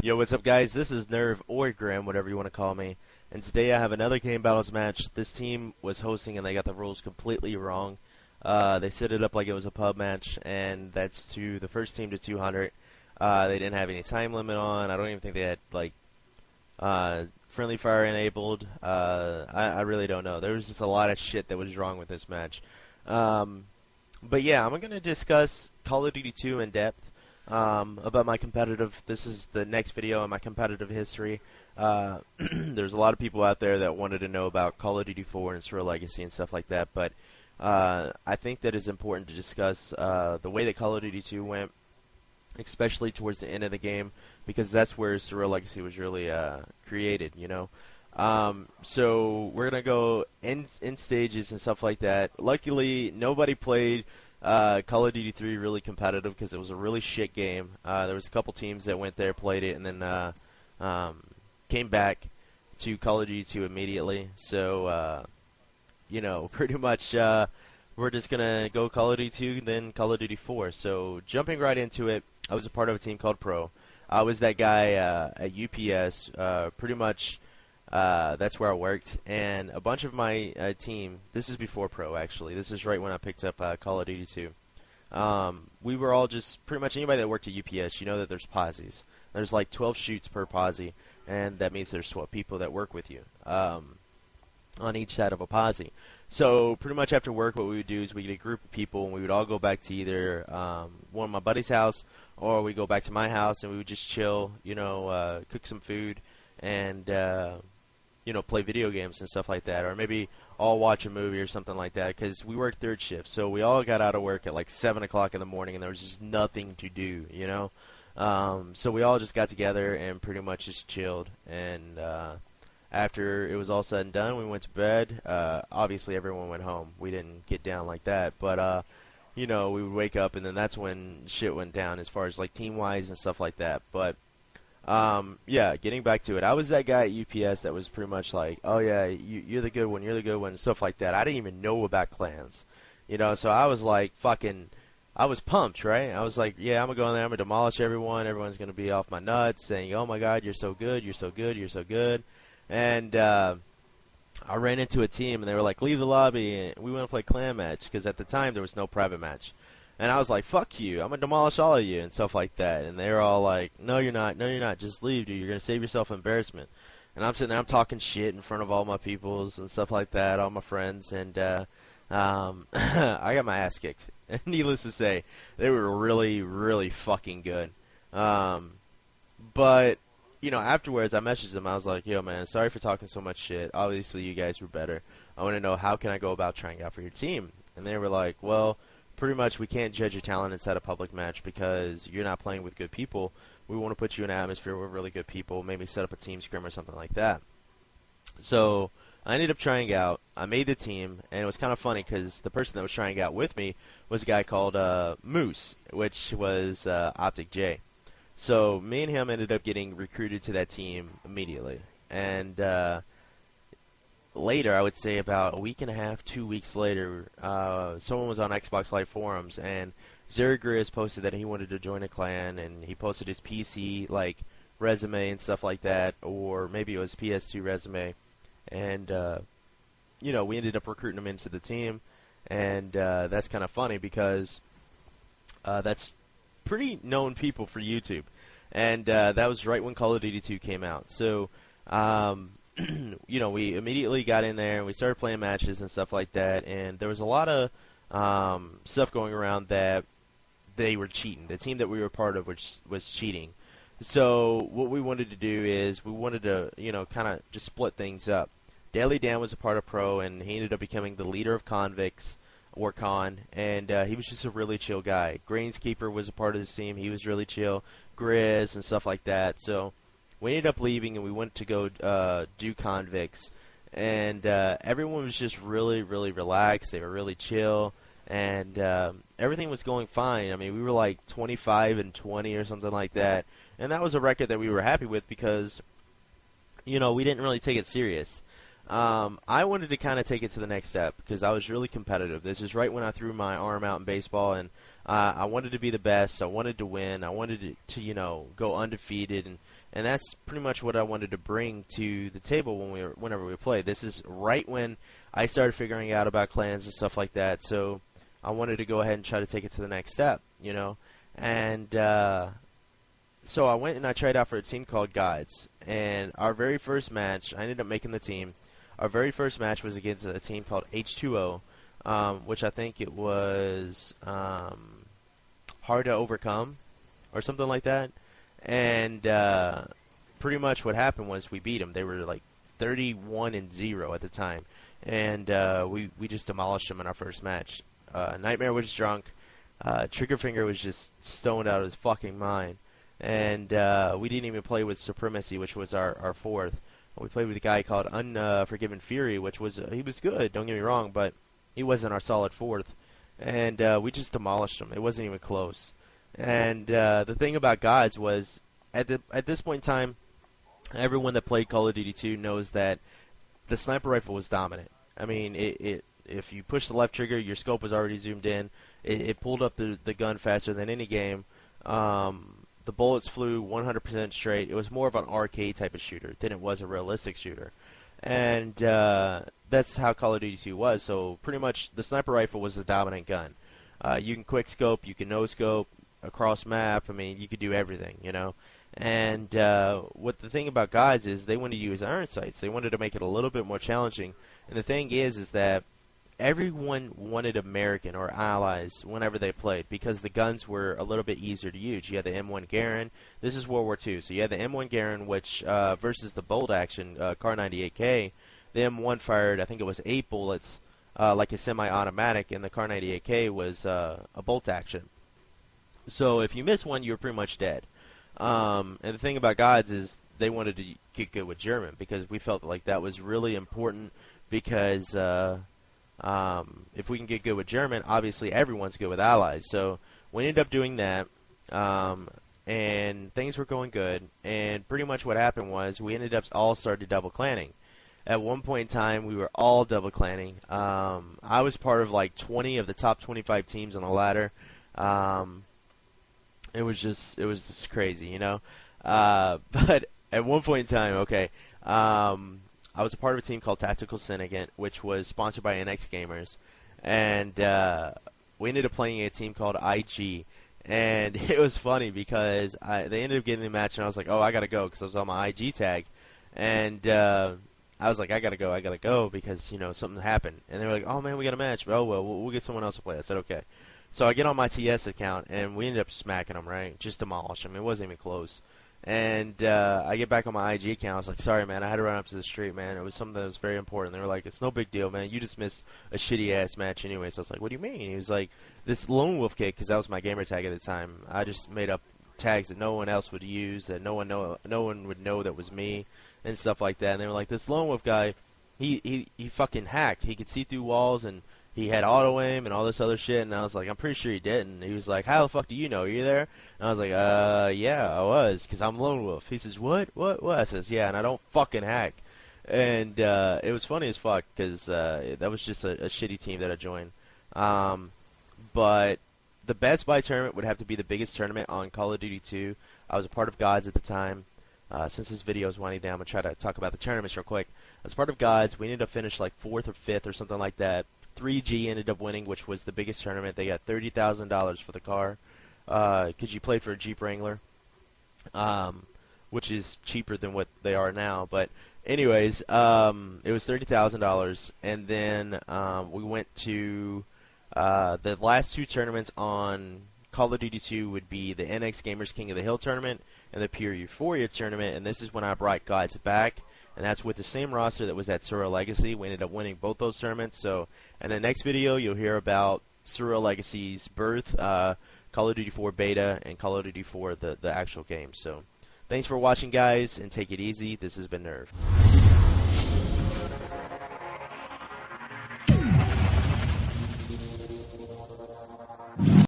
Yo, what's up, guys? This is Nerve or Graham, whatever you want to call me. And today I have another Game Battles match. This team was hosting and they got the rules completely wrong. They set it up like it was a pub match, and that's to the first team to 200. They didn't have any time limit on. I don't even think they had, like, friendly fire enabled. I really don't know. There was just a lot of shit that was wrong with this match. But yeah, I'm going to discuss Call of Duty 2 in depth. About my competitive, this is the next video on my competitive history. There's a lot of people out there that wanted to know about Call of Duty 4 and Surreal Legacy and stuff like that, but I think that it's important to discuss the way that Call of Duty 2 went, especially towards the end of the game, because that's where Surreal Legacy was really created, you know. So we're going to go in stages and stuff like that. Luckily, nobody played Call of Duty 3 really competitive because it was a really shit game. There was a couple teams that went there, played it, and then came back to Call of Duty 2 immediately. So, you know, pretty much we're just going to go Call of Duty 2, then Call of Duty 4. So jumping right into it, I was a part of a team called Pro. I was that guy at UPS, pretty much. That's where I worked, and a bunch of my team, this is before Pro actually, this is right when I picked up Call of Duty 2. We were all just, pretty much anybody that worked at UPS, you know that there's posies. There's like 12 shoots per posse, and that means there's 12 people that work with you on each side of a posse. So pretty much after work, what we would do is we get a group of people, and we would all go back to either one of my buddy's house, or we go back to my house, and we would just chill, you know, cook some food, and you know, play video games and stuff like that, or maybe all watch a movie or something like that, because we worked third shift, so we all got out of work at like 7 o'clock in the morning, and there was just nothing to do, you know. So we all just got together and pretty much just chilled, and after it was all said and done, we went to bed. Obviously, everyone went home. We didn't get down like that, but you know, we would wake up, and then that's when shit went down as far as like team-wise and stuff like that. But yeah, getting back to it, I was that guy at UPS that was pretty much like, oh yeah, you're the good one, you're the good one, and stuff like that. I didn't even know about clans, you know, so I was like fucking, I was pumped, right? I was like, yeah, I'm going to go in there, I'm going to demolish everyone, everyone's going to be off my nuts, saying, oh my god, you're so good, you're so good, you're so good, and I ran into a team, and they were like, leave the lobby, and we want to play clan match, because at the time there was no private match. And I was like, fuck you, I'm going to demolish all of you, and stuff like that. And they were all like, no, you're not, just leave, dude, you're going to save yourself embarrassment. And I'm sitting there, I'm talking shit in front of all my peoples and stuff like that, all my friends, and I got my ass kicked. And needless to say, they were really, really fucking good. But, you know, afterwards, I messaged them, I was like, yo, man, sorry for talking so much shit, obviously you guys were better. I want to know, how can I go about trying out for your team? And they were like, well, pretty much we can't judge your talent inside a public match because you're not playing with good people. We want to put you in an atmosphere with really good people, maybe set up a team scrim or something like that. So I ended up trying out. I made the team, and it was kind of funny because the person that was trying out with me was a guy called Moose, which was Optic J. So me and him ended up getting recruited to that team immediately. And later, I would say about a week and a half, 2 weeks later, someone was on Xbox Live forums, and Zergriz posted that he wanted to join a clan, and he posted his PC like resume and stuff like that, or maybe it was PS2 resume, and you know, we ended up recruiting him into the team, and that's kind of funny because that's pretty known people for YouTube, and that was right when Call of Duty 2 came out, so you know, we immediately got in there and we started playing matches and stuff like that, and there was a lot of stuff going around that they were cheating. The team that we were part of was cheating. So what we wanted to do is we wanted to, you know, kind of just split things up. Daily Dan was a part of Pro, and he ended up becoming the leader of Convicts, or Con, and he was just a really chill guy. Greenskeeper was a part of this team. He was really chill. Grizz and stuff like that. So we ended up leaving, and we went to go do Convicts, and everyone was just really, really relaxed. They were really chill, and everything was going fine. I mean, we were like 25-20 or something like that, and that was a record that we were happy with because, you know, we didn't really take it serious. I wanted to kind of take it to the next step because I was really competitive. This is right when I threw my arm out in baseball, and I wanted to be the best. I wanted to win. I wanted to you know, go undefeated And that's pretty much what I wanted to bring to the table whenever we play. This is right when I started figuring out about clans and stuff like that. So I wanted to go ahead and try to take it to the next step, you know. And so I went and I tried out for a team called Guides. And our very first match, I ended up making the team. Our very first match was against a team called H2O, which I think it was Hard to Overcome or something like that. And pretty much what happened was we beat them. They were like 31-0 at the time. And we just demolished them in our first match. Nightmare was drunk. Triggerfinger was just stoned out of his fucking mind. And we didn't even play with Supremacy, which was our fourth. We played with a guy called Unforgiven Fury, which was he was good, don't get me wrong, but he wasn't our solid fourth. And we just demolished him. It wasn't even close. And the thing about Gods was, at this point in time, everyone that played Call of Duty 2 knows that the sniper rifle was dominant. I mean, if you push the left trigger, your scope was already zoomed in. It pulled up the gun faster than any game. The bullets flew 100% straight. It was more of an arcade type of shooter than it was a realistic shooter. And that's how Call of Duty 2 was. So pretty much the sniper rifle was the dominant gun. You can quick scope, you can no scope, across map. I mean, you could do everything, you know. And what the thing about Guides is they wanted to use iron sights. They wanted to make it a little bit more challenging. And the thing is that everyone wanted American or allies whenever they played because the guns were a little bit easier to use. You had the M1 Garand. This is World War II, so you had the M1 Garand, which versus the bolt action Kar 98K. The M1 fired, I think it was 8 bullets, like a semi-automatic, and the Kar 98K was a bolt action. So if you miss one, you were pretty much dead. And the thing about Gods is they wanted to get good with German because we felt like that was really important because if we can get good with German, obviously everyone's good with allies. So we ended up doing that, and things were going good. And pretty much what happened was we ended up all started double clanning. At one point in time, we were all double clanning. I was part of like 20 of the top 25 teams on the ladder. It was just crazy, you know. But at one point in time, okay, I was a part of a team called Tactical Syndicate, which was sponsored by NX Gamers, and we ended up playing a team called IG, and it was funny because they ended up getting the match, and I was like, oh, I gotta go because I was on my IG tag, and I was like, I gotta go because you know something happened, and they were like, oh man, we got a match, but oh well, we'll get someone else to play. I said okay. So I get on my TS account, and we ended up smacking them, right? Just demolish them. It wasn't even close. And I get back on my IG account. I was like, sorry, man. I had to run up to the street, man. It was something that was very important. They were like, it's no big deal, man. You just missed a shitty-ass match anyway. So I was like, what do you mean? He was like, this Lone Wolf kick, because that was my gamer tag at the time. I just made up tags that no one else would use, that no one would know that was me, and stuff like that. And they were like, this Lone Wolf guy, he fucking hacked. He could see through walls, and he had auto aim and all this other shit, and I was like, I'm pretty sure he didn't. He was like, how the fuck do you know? Are you there? And I was like, yeah, I was, because I'm Lone Wolf. He says, what? I says, yeah, and I don't fucking hack. And it was funny as fuck, because that was just a shitty team that I joined. But the Best Buy tournament would have to be the biggest tournament on Call of Duty 2. I was a part of Gods at the time. Since this video is winding down, I'm going to try to talk about the tournaments real quick. As part of Gods, we ended up finishing like 4th or 5th or something like that. 3G ended up winning, which was the biggest tournament. They got $30,000 for the car because you played for a Jeep Wrangler, which is cheaper than what they are now. But anyways, it was $30,000, and then we went to the last 2 tournaments on Call of Duty 2 would be the NX Gamers King of the Hill tournament and the Pure Euphoria tournament, and this is when I brought Gods back. And that's with the same roster that was at Surreal Legacy. We ended up winning both those tournaments. So in the next video, you'll hear about Surreal Legacy's birth, Call of Duty 4 beta, and Call of Duty 4 the actual game. So thanks for watching, guys, and take it easy. This has been Nerve.